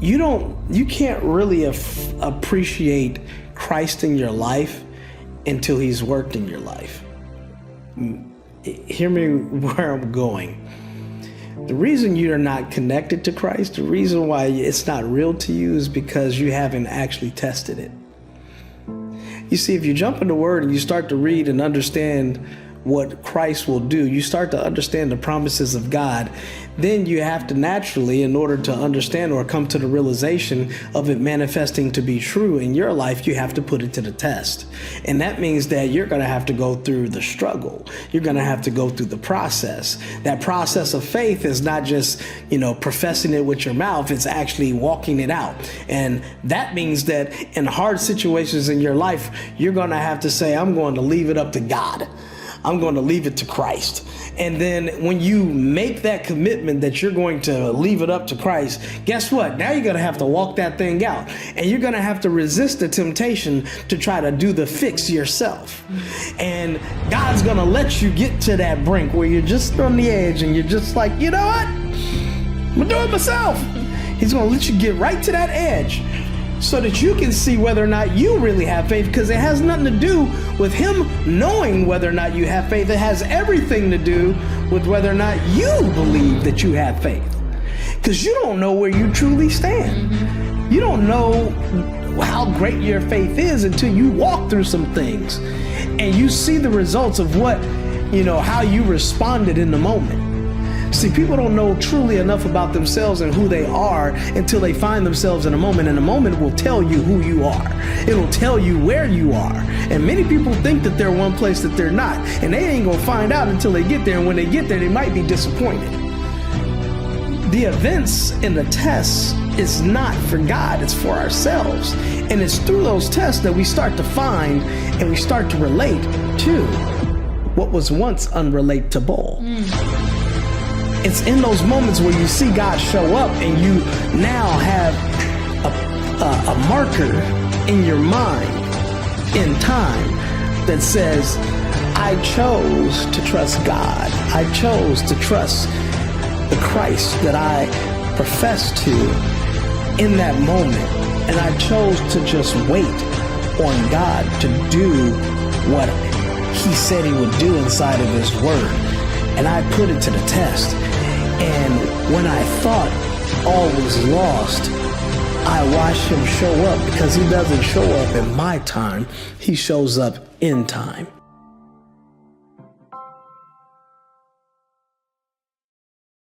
you can't really appreciate Christ in your life until he's worked in your life. Hear me where I'm going. The reason you're not connected to Christ, the reason why it's not real to you is because you haven't actually tested it. You see, if you jump in the Word and you start to read and understand what Christ will do, you start to understand the promises of God, then you have to naturally, in order to understand or come to the realization of it manifesting to be true in your life, you have to put it to the test. And that means that you're going to have to go through the struggle. You're going to have to go through the process. That process of faith is not just, professing it with your mouth. It's actually walking it out. And that means that in hard situations in your life, you're going to have to say, I'm going to leave it up to God. I'm going to leave it to Christ. And then when you make that commitment that you're going to leave it up to Christ, guess what? Now you're going to have to walk that thing out. And you're going to have to resist the temptation to try to do the fix yourself. And God's going to let you get to that brink where you're just on the edge and you're just like, you know what? I'm going to do it myself. He's going to let you get right to that edge, so that you can see whether or not you really have faith, because it has nothing to do with him knowing whether or not you have faith. It has everything to do with whether or not you believe that you have faith, because you don't know where you truly stand. You don't know how great your faith is until you walk through some things and you see the results of how you responded in the moment. See, people don't know truly enough about themselves and who they are until they find themselves in a moment, and a moment will tell you who you are. It'll tell you where you are. And many people think that they're one place that they're not, and they ain't gonna find out until they get there, and when they get there, they might be disappointed. The events and the tests is not for God, it's for ourselves. And it's through those tests that we start to find and we start to relate to what was once unrelatable. It's in those moments where you see God show up and you now have a marker in your mind in time that says, I chose to trust God. I chose to trust the Christ that I profess to in that moment. And I chose to just wait on God to do what he said he would do inside of his word. And I put it to the test. And when I thought all was lost, I watched him show up, because he doesn't show up in my time. He shows up in time.